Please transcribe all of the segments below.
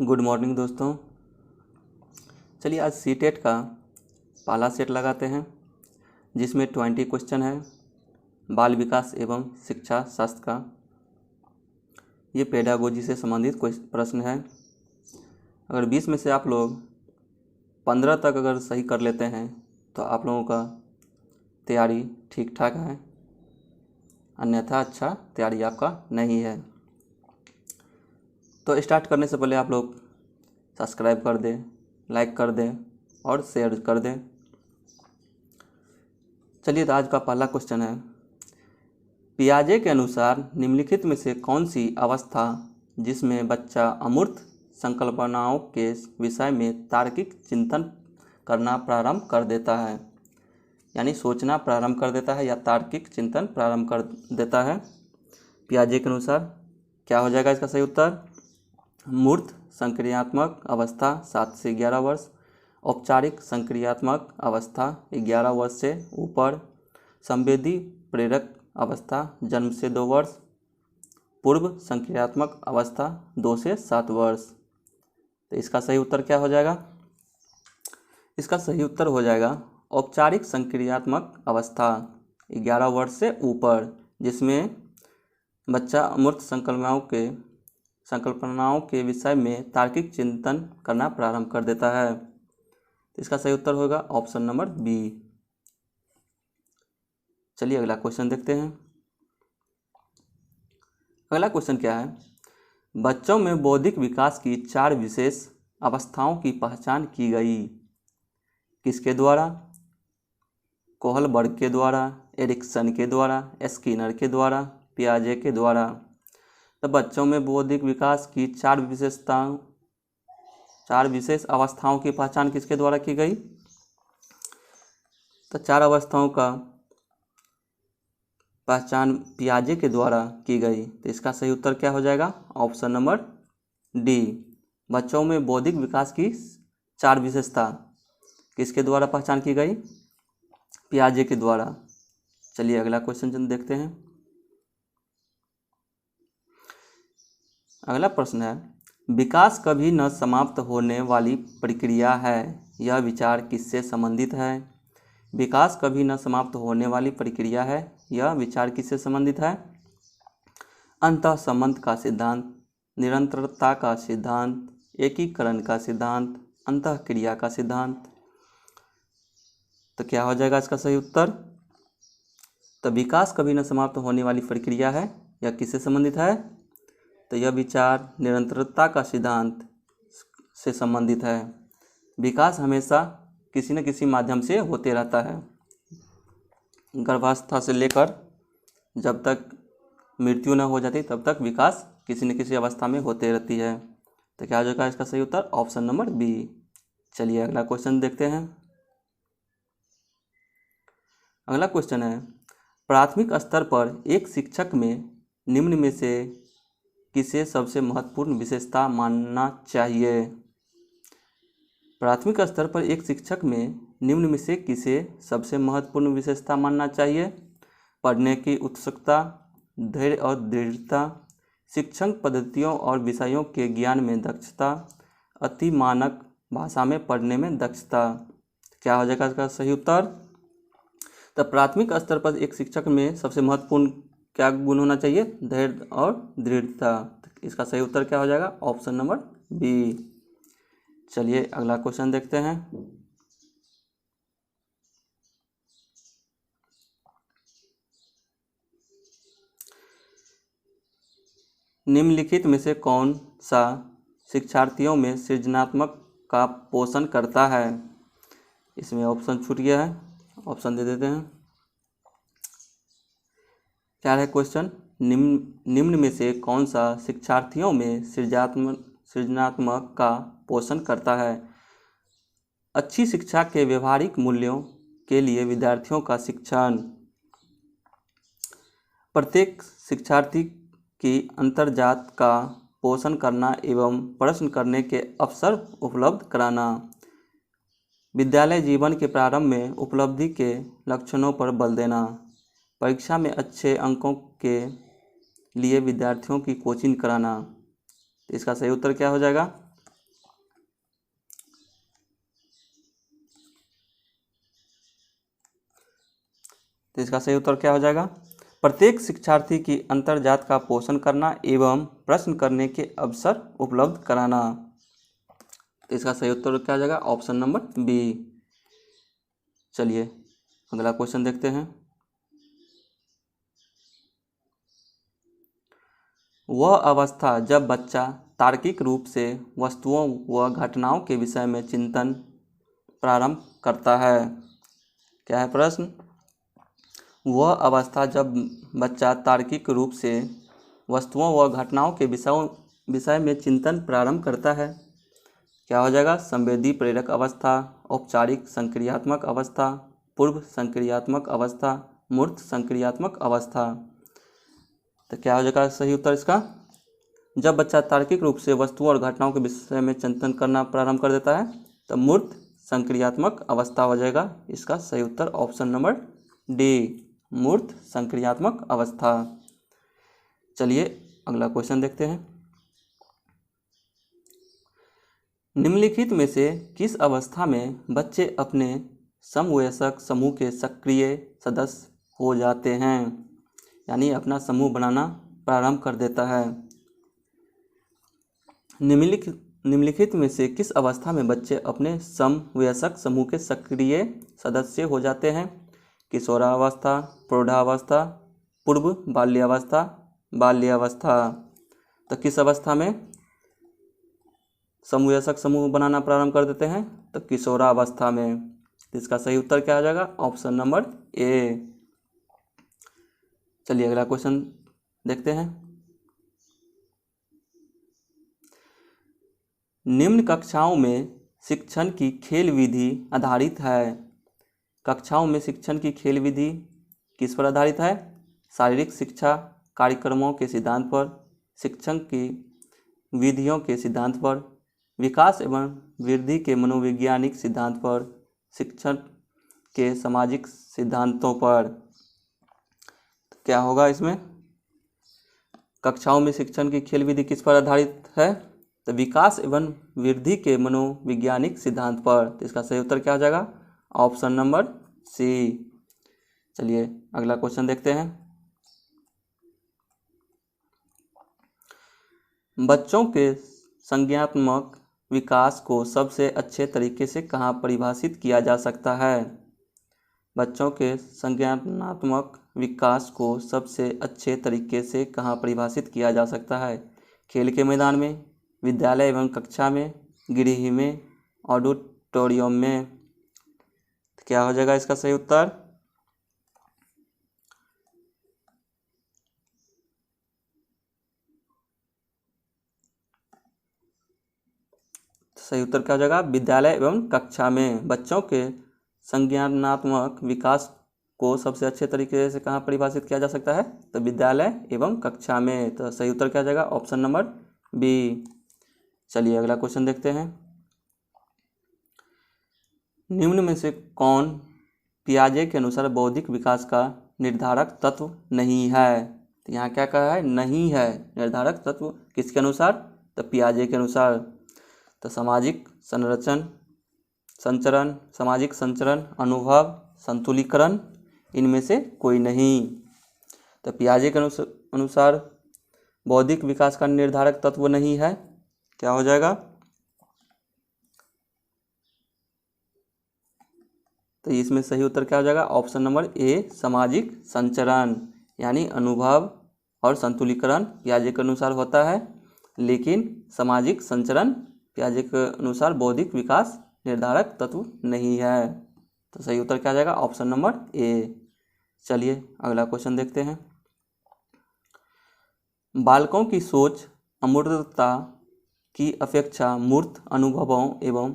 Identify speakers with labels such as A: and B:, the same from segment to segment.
A: Good morning दोस्तों। चलिए आज सीटेट का पहला सेट लगाते हैं जिसमें 20 क्वेश्चन है बाल विकास एवं शिक्षा शास्त्र का। ये पेडागोजी से संबंधित प्रश्न है। अगर 20 में से आप लोग 15 तक अगर सही कर लेते हैं तो आप लोगों का तैयारी ठीक ठाक है, अन्यथा अच्छा तैयारी आपका नहीं है। तो स्टार्ट करने से पहले आप लोग सब्सक्राइब कर दें, लाइक कर दें और शेयर कर दें। चलिए तो आज का पहला क्वेश्चन है, पियाजे के अनुसार निम्नलिखित में से कौन सी अवस्था जिसमें बच्चा अमूर्त संकल्पनाओं के विषय में तार्किक चिंतन करना प्रारंभ कर देता है, यानी सोचना प्रारंभ कर देता है या तार्किक चिंतन प्रारंभ कर देता है। पियाजे के अनुसार क्या हो जाएगा इसका सही उत्तर? मूर्त संक्रियात्मक अवस्था 7 से 11 वर्ष, औपचारिक संक्रियात्मक अवस्था 11 वर्ष से ऊपर, संवेदी प्रेरक अवस्था जन्म से 2 वर्ष, पूर्व संक्रियात्मक अवस्था 2 से 7 वर्ष। तो इसका सही उत्तर क्या हो जाएगा? इसका सही उत्तर हो जाएगा औपचारिक संक्रियात्मक अवस्था 11 वर्ष से ऊपर, जिसमें बच्चा अमूर्त संकल्पनाओं के विषय में तार्किक चिंतन करना प्रारंभ कर देता है। तो इसका सही उत्तर होगा ऑप्शन नंबर बी। चलिए अगला क्वेश्चन देखते हैं। अगला क्वेश्चन क्या है, बच्चों में बौद्धिक विकास की 4 विशेष अवस्थाओं की पहचान की गई। किसके द्वारा? कोहलबर्ग के द्वारा, एरिक्सन के द्वारा, स्किनर के द्वारा, पियाजे के द्वारा। तो बच्चों में बौद्धिक विकास की 4 विशेष अवस्थाओं की पहचान किसके द्वारा की गई? तो 4 अवस्थाओं का पहचान पियाजे के द्वारा की गई। तो इसका सही उत्तर क्या हो जाएगा? Option number D. बच्चों में बौद्धिक विकास की 4 विशेषता किसके द्वारा पहचान की गई? पियाजे के द्वारा। चलिए अगला क्वेश्चन देखते हैं। अगला प्रश्न है, विकास कभी न समाप्त होने वाली प्रक्रिया है, यह विचार किससे संबंधित है? विकास कभी न समाप्त होने वाली प्रक्रिया है, यह विचार किससे संबंधित है? अंतःसंबंध का सिद्धांत, निरंतरता का सिद्धांत, एकीकरण का सिद्धांत, अंतःक्रिया का सिद्धांत। तो क्या हो जाएगा इसका सही उत्तर? तो विकास कभी न समाप्त होने वाली प्रक्रिया है, यह किससे संबंधित है? तो यह विचार निरंतरता का सिद्धांत से संबंधित है। विकास हमेशा किसी न किसी माध्यम से होते रहता है। गर्भावस्था से लेकर जब तक मृत्यु न हो जाती तब तक विकास किसी न किसी अवस्था में होते रहती है। तो क्या हो जाएगा इसका सही उत्तर? Option number B. चलिए अगला क्वेश्चन देखते हैं। अगला क्वेश्चन है, प्राथमिक स्तर पर एक शिक्षक में निम्न में से किसे सबसे महत्वपूर्ण विशेषता मानना चाहिए? प्राथमिक स्तर पर एक शिक्षक में निम्न में से किसे सबसे महत्वपूर्ण विशेषता मानना चाहिए? पढ़ने की उत्सुकता, धैर्य और दृढ़ता, शिक्षण पद्धतियों और विषयों के ज्ञान में दक्षता, अति मानक भाषा में पढ़ने में दक्षता। क्या हो जाएगा इसका सही उत्तर? तो प्राथमिक स्तर पर एक शिक्षक में सबसे महत्वपूर्ण क्या गुण होना चाहिए? धैर्य और दृढ़ता। इसका सही उत्तर क्या हो जाएगा? Option number B. चलिए अगला क्वेश्चन देखते हैं। निम्नलिखित में से कौन सा शिक्षार्थियों में सृजनात्मक का पोषण करता है? इसमें ऑप्शन छूट गया है, ऑप्शन दे देते हैं। क्या है क्वेश्चन? निम्न में से कौन सा शिक्षार्थियों में सृजनात्मक का पोषण करता है? अच्छी शिक्षा के व्यवहारिक मूल्यों के लिए विद्यार्थियों का शिक्षण, प्रत्येक शिक्षार्थी की अंतर्जात का पोषण करना एवं प्रश्न करने के अवसर उपलब्ध कराना, विद्यालय जीवन के प्रारंभ में उपलब्धि के लक्षणों पर बल देना, परीक्षा में अच्छे अंकों के लिए विद्यार्थियों की कोचिंग कराना। तो इसका सही उत्तर क्या हो जाएगा? तो इसका सही उत्तर क्या हो जाएगा? प्रत्येक शिक्षार्थी की अंतर्जात का पोषण करना एवं प्रश्न करने के अवसर उपलब्ध कराना। तो इसका सही उत्तर क्या हो जाएगा? Option number B. चलिए अगला क्वेश्चन देखते हैं। वह अवस्था जब बच्चा तार्किक रूप से वस्तुओं व घटनाओं के विषय में चिंतन प्रारंभ करता है। क्या है प्रश्न? वह अवस्था जब बच्चा तार्किक रूप से वस्तुओं व घटनाओं के विषय में चिंतन प्रारंभ करता है। क्या हो जाएगा? संवेदी प्रेरक अवस्था, औपचारिक संक्रियात्मक अवस्था, पूर्व संक्रियात्मक अवस्था, मूर्त संक्रियात्मक अवस्था। तो क्या हो जाएगा सही उत्तर इसका? जब बच्चा तार्किक रूप से वस्तुओं और घटनाओं के विषय में चिंतन करना प्रारंभ कर देता है तो मूर्त संक्रियात्मक अवस्था हो जाएगा। इसका सही उत्तर ऑप्शन नंबर डी, मूर्त संक्रियात्मक अवस्था। चलिए अगला क्वेश्चन देखते हैं। निम्नलिखित में से किस अवस्था में बच्चे अपने समवयस्क समूह के सक्रिय सदस्य हो जाते हैं, यानी अपना समूह बनाना प्रारंभ कर देता है? निम्नलिखित में से किस अवस्था में बच्चे अपने समवयस्क समूह के सक्रिय सदस्य हो जाते हैं? किशोरावस्था, प्रौढ़ावस्था, पूर्व बाल्यावस्था, बाल्यावस्था। तो किस अवस्था में समवयस्क समूह बनाना प्रारंभ कर देते हैं? तो किशोरावस्था में। इसका सही उत्तर क्या आ जाएगा? Option number A. चलिए अगला क्वेश्चन देखते हैं। निम्न कक्षाओं में शिक्षण की खेल विधि आधारित है। कक्षाओं में शिक्षण की खेल विधि किस पर आधारित है? शारीरिक शिक्षा कार्यक्रमों के सिद्धांत पर, शिक्षण की विधियों के सिद्धांत पर, विकास एवं वृद्धि के मनोवैज्ञानिक सिद्धांत पर, शिक्षण के सामाजिक सिद्धांतों पर। क्या होगा इसमें? कक्षाओं में शिक्षण की खेल विधि किस पर आधारित है? तो विकास एवं वृद्धि के मनोवैज्ञानिक सिद्धांत पर। तो इसका सही उत्तर क्या हो जाएगा? Option number C. चलिए अगला क्वेश्चन देखते हैं। बच्चों के संज्ञानात्मक विकास को सबसे अच्छे तरीके से कहाँ परिभाषित किया जा सकता है? बच्चों के संज्ञानात्मक विकास को सबसे अच्छे तरीके से कहाँ परिभाषित किया जा सकता है? खेल के मैदान में, विद्यालय एवं कक्षा में, गृह में, ऑडिटोरियम में। तो क्या हो जाएगा इसका सही उत्तर? सही उत्तर क्या हो जाएगा? विद्यालय एवं कक्षा में। बच्चों के संज्ञानात्मक विकास को सबसे अच्छे तरीके से कहाँ परिभाषित किया जा सकता है? तो विद्यालय एवं कक्षा में। तो सही उत्तर क्या हो जाएगा? Option number B. चलिए अगला क्वेश्चन देखते हैं। निम्न में से कौन पियाजे के अनुसार बौद्धिक विकास का निर्धारक तत्व नहीं है? तो यहाँ क्या कहा है? नहीं है। निर्धारक तत्व किसके अनुसार? तो पियाजे के अनुसार। तो सामाजिक संचरण, सामाजिक संचरण, अनुभव, संतुलीकरण, इनमें से कोई नहीं। तो पियाजे के अनुसार बौद्धिक विकास का निर्धारक तत्व नहीं है। क्या हो जाएगा? तो इसमें सही उत्तर क्या हो जाएगा? ऑप्शन नंबर ए, सामाजिक संचरण, यानी अनुभव और संतुलीकरण पियाजे के अनुसार होता है, लेकिन सामाजिक संचरण पियाजे के अनुसार बौद्धिक विकास निर्धारक तत्व नहीं है। तो सही उत्तर क्या आ जाएगा? Option number A. चलिए अगला क्वेश्चन देखते हैं। बालकों की सोच अमूर्तता की अपेक्षा मूर्त अनुभवों एवं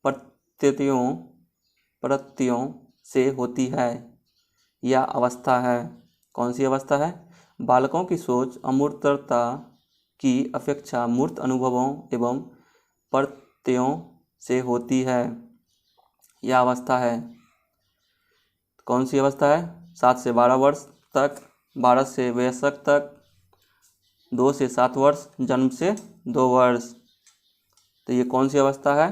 A: प्रत्ययों से होती है या अवस्था है। कौन सी अवस्था है? बालकों की सोच अमूर्तता की अपेक्षा मूर्त अनुभवों एवं प्रत्ययों से होती है यह अवस्था है। कौन सी अवस्था है? 7 से 12 वर्ष तक, 12 से वयस्क तक, 2 से 7 वर्ष, जन्म से 2 वर्ष। तो ये कौन सी अवस्था है?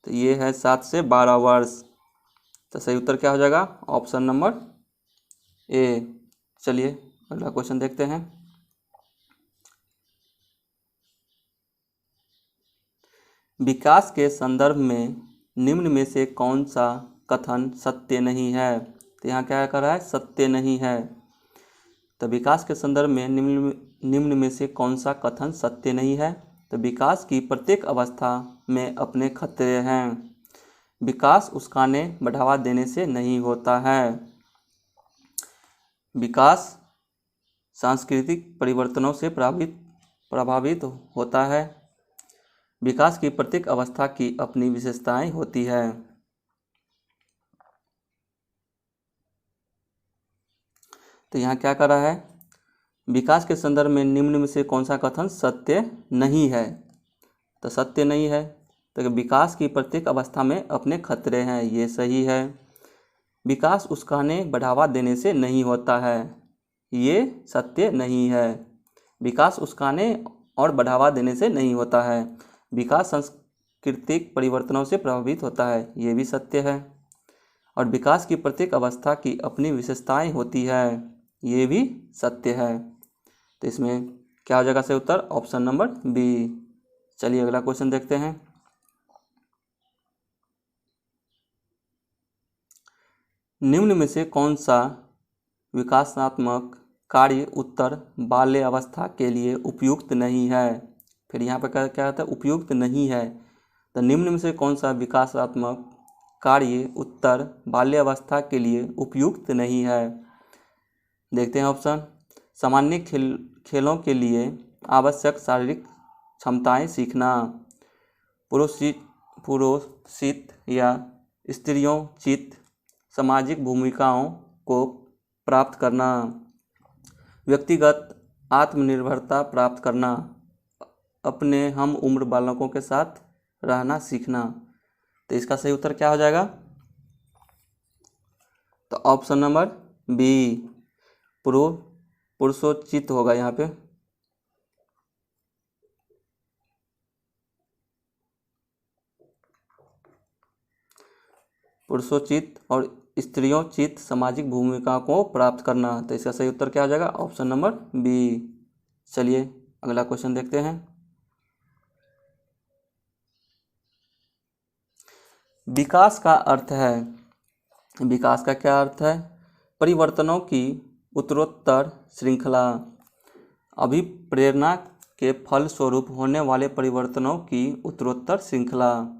A: तो ये है 7 से 12 वर्ष। तो सही उत्तर क्या हो जाएगा? Option number A. चलिए अगला क्वेश्चन देखते हैं। विकास के संदर्भ में निम्न में से कौन सा कथन सत्य नहीं है? तो यहाँ क्या कर रहा है? सत्य नहीं है। तो विकास के संदर्भ में निम्न में से कौन सा कथन सत्य नहीं है? तो विकास की प्रत्येक अवस्था में अपने खतरे हैं। विकास उस्काने बढ़ावा देने से नहीं होता है। विकास सांस्कृतिक परिवर्तनों से प्रभावित होता है। विकास की प्रत्येक अवस्था की अपनी विशेषताएं होती है। तो यहाँ क्या कर रहा है? विकास के संदर्भ में निम्न में से कौन सा कथन सत्य नहीं है? तो सत्य नहीं है तो विकास की प्रत्येक अवस्था में अपने खतरे हैं, ये सही है। विकास उस्काने बढ़ावा देने से नहीं होता है, ये सत्य नहीं है। विकास उस्काने और बढ़ावा देने से नहीं होता है। विकास सांस्कृतिक परिवर्तनों से प्रभावित होता है, ये भी सत्य है। और विकास की प्रत्येक अवस्था की अपनी विशेषताएं होती है, ये भी सत्य है। तो इसमें क्या हो जाएगा सही उत्तर? Option number B. चलिए अगला क्वेश्चन देखते हैं। निम्न में से कौन सा विकासात्मक कार्य उत्तर बाल्यावस्था के लिए उपयुक्त नहीं है? फिर यहाँ पर क्या होता है? उपयुक्त नहीं है। तो निम्न में से कौन सा विकासात्मक कार्य उत्तर बाल्यावस्था के लिए उपयुक्त नहीं है? देखते हैं ऑप्शन। सामान्य खेलों के लिए आवश्यक शारीरिक क्षमताएं सीखना, पुरोषित या स्त्रियोचित सामाजिक भूमिकाओं को प्राप्त करना, व्यक्तिगत आत्मनिर्भरता प्राप्त करना, अपने हम उम्र बालकों के साथ रहना सीखना। तो इसका सही उत्तर क्या हो जाएगा? तो ऑप्शन नंबर बी, पुरुषोचित होगा यहाँ पे। पुरुषोचित और स्त्रियोचित सामाजिक भूमिका को प्राप्त करना। तो इसका सही उत्तर क्या हो जाएगा? Option number B. चलिए अगला क्वेश्चन देखते हैं। विकास का अर्थ है, विकास का क्या अर्थ है? परिवर्तनों की उत्तरोत्तर श्रृंखला, अभिप्रेरणा के फल स्वरूप होने वाले परिवर्तनों की उत्तरोत्तर श्रृंखला,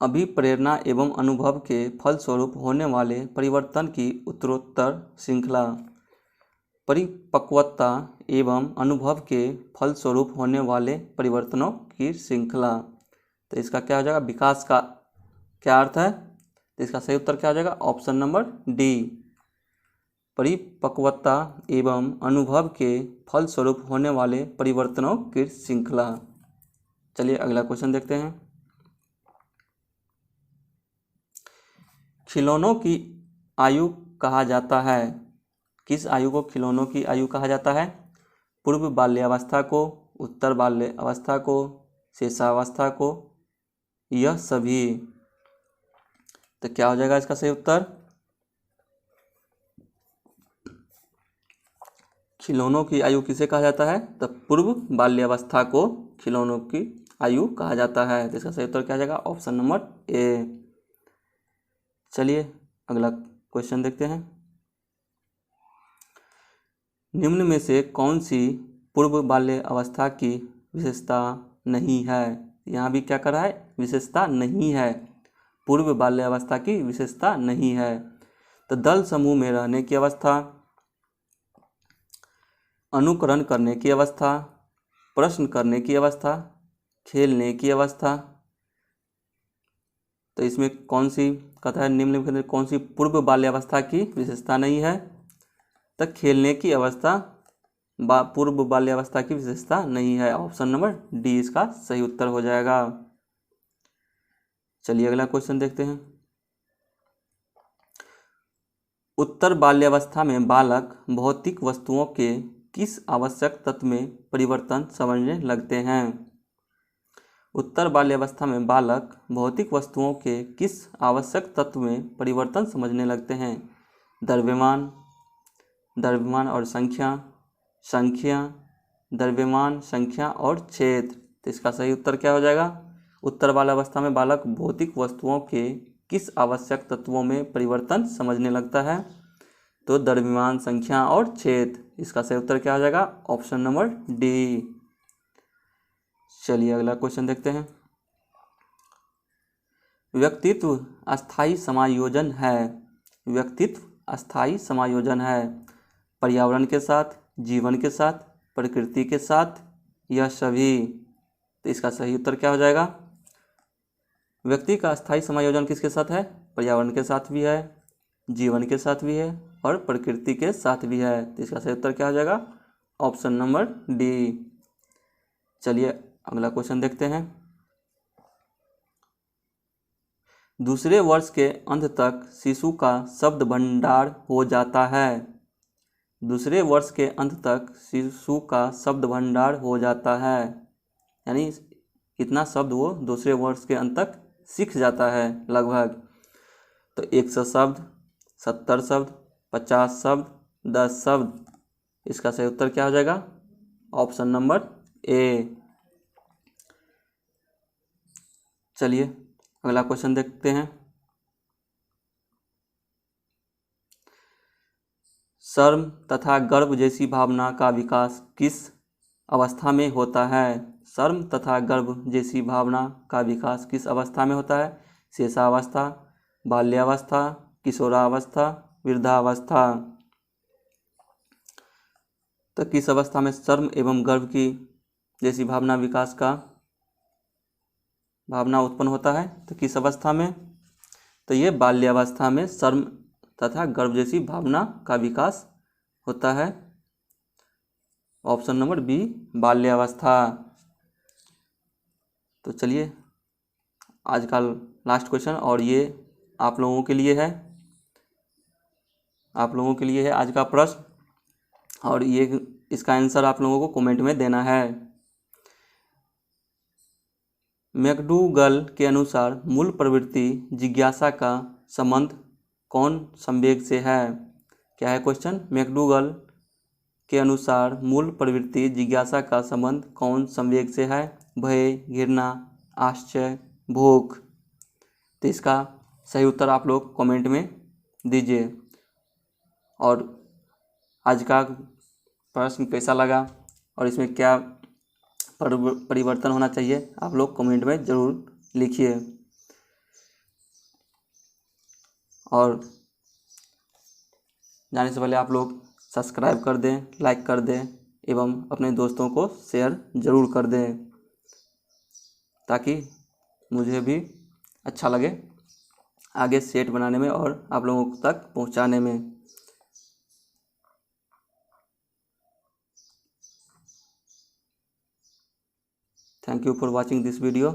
A: अभिप्रेरणा एवं अनुभव के फलस्वरूप होने वाले परिवर्तन की उत्तरोत्तर श्रृंखला, परिपक्वता एवं अनुभव के फलस्वरूप होने वाले परिवर्तनों की श्रृंखला। तो इसका क्या हो जाएगा? विकास का क्या अर्थ है? तो इसका सही उत्तर क्या हो जाएगा? ऑप्शन नंबर डी, परिपक्वता एवं अनुभव के फलस्वरूप होने वाले परिवर्तनों की श्रृंखला। चलिए अगला क्वेश्चन देखते हैं। खिलौनों की आयु कहा जाता है, किस आयु को खिलौनों की आयु कहा जाता है? पूर्व बाल्यावस्था को, उत्तर बाल्यावस्था को, शेषावस्था को, यह सभी। तो क्या हो जाएगा इसका सही उत्तर? खिलौनों की आयु किसे कहा जाता है? तो पूर्व बाल्यावस्था को खिलौनों की आयु कहा जाता है। तो इसका सही उत्तर क्या हो जाएगा? Option number A. चलिए अगला क्वेश्चन देखते हैं। निम्न में से कौन सी पूर्व बाल्य अवस्था की विशेषता नहीं है? यहाँ भी क्या कर रहा है? विशेषता नहीं है, पूर्व बाल्य अवस्था की विशेषता नहीं है। तो दल समूह में रहने की अवस्था, अनुकरण करने की अवस्था, प्रश्न करने की अवस्था, खेलने की अवस्था। तो इसमें कौन सी कहता है? निम्नलिखित में कौन सी पूर्व बाल्यावस्था की विशेषता नहीं है? तो खेलने की अवस्था पूर्व बाल्यावस्था की विशेषता नहीं है। ऑप्शन नंबर डी इसका सही उत्तर हो जाएगा। चलिए अगला क्वेश्चन देखते हैं। उत्तर बाल्यावस्था में बालक भौतिक वस्तुओं के किस आवश्यक तत्व में परिवर्तन समझने लगते हैं? उत्तर बाल्यावस्था में बालक भौतिक वस्तुओं के किस आवश्यक तत्व में परिवर्तन समझने लगते हैं? द्रव्यमान, द्रव्यमान और संख्या, संख्या, द्रव्यमान, संख्या और क्षेत्र। तो इसका सही उत्तर क्या हो जाएगा? उत्तर बाल्यावस्था में बालक भौतिक वस्तुओं के किस आवश्यक तत्वों में परिवर्तन समझने लगता है? तो द्रव्यमान, संख्या और क्षेत्र। इसका सही उत्तर क्या हो जाएगा? Option number D. चलिए अगला क्वेश्चन देखते हैं। व्यक्तित्व अस्थायी समायोजन है। व्यक्तित्व अस्थायी समायोजन है पर्यावरण के साथ, जीवन के साथ, प्रकृति के साथ, यह सभी। तो इसका सही उत्तर क्या हो जाएगा? व्यक्ति का अस्थायी समायोजन किसके साथ है? पर्यावरण के साथ भी है, जीवन के साथ भी है और प्रकृति के साथ भी है। तो इसका सही उत्तर क्या हो जाएगा? Option number D. चलिए अगला क्वेश्चन देखते हैं। दूसरे वर्ष के अंत तक शिशु का शब्द भंडार हो जाता है। दूसरे वर्ष के अंत तक शिशु का शब्द भंडार हो जाता है, यानी कितना शब्द वो दूसरे वर्ष के अंत तक सीख जाता है लगभग। तो 100 शब्द, 70 शब्द, 50 शब्द, 10 शब्द। इसका सही उत्तर क्या हो जाएगा? Option number A. चलिए अगला क्वेश्चन देखते हैं। शर्म तथा गर्व जैसी भावना का विकास किस अवस्था में होता है? शर्म तथा गर्व जैसी भावना का विकास किस अवस्था में होता है? शेषावस्था, बाल्यावस्था, किशोरावस्था, वृद्धावस्था। तो किस अवस्था में शर्म एवं गर्व की जैसी भावना विकास का भावना उत्पन्न होता है? तो किस अवस्था में? तो ये बाल्यावस्था में शर्म तथा गर्व जैसी भावना का विकास होता है। ऑप्शन नंबर बी, बाल्यावस्था। तो चलिए आज का लास्ट क्वेश्चन, और ये आप लोगों के लिए है, आप लोगों के लिए है आज का प्रश्न, और ये इसका आंसर आप लोगों को कमेंट में देना है। मैकडूगल के अनुसार मूल प्रवृत्ति जिज्ञासा का संबंध कौन संवेग से है? क्या है क्वेश्चन? मैकडूगल के अनुसार मूल प्रवृत्ति जिज्ञासा का संबंध कौन संवेग से है? भय, घृणा, आश्चर्य, भूख। तो इसका सही उत्तर आप लोग कमेंट में दीजिए। और आज का प्रश्न कैसा लगा और इसमें क्या परिवर्तन होना चाहिए, आप लोग कमेंट में ज़रूर लिखिए। और जाने से पहले आप लोग सब्सक्राइब कर दें, लाइक कर दें एवं अपने दोस्तों को शेयर ज़रूर कर दें, ताकि मुझे भी अच्छा लगे आगे सेट बनाने में और आप लोगों तक पहुंचाने में। Thank you for watching this video.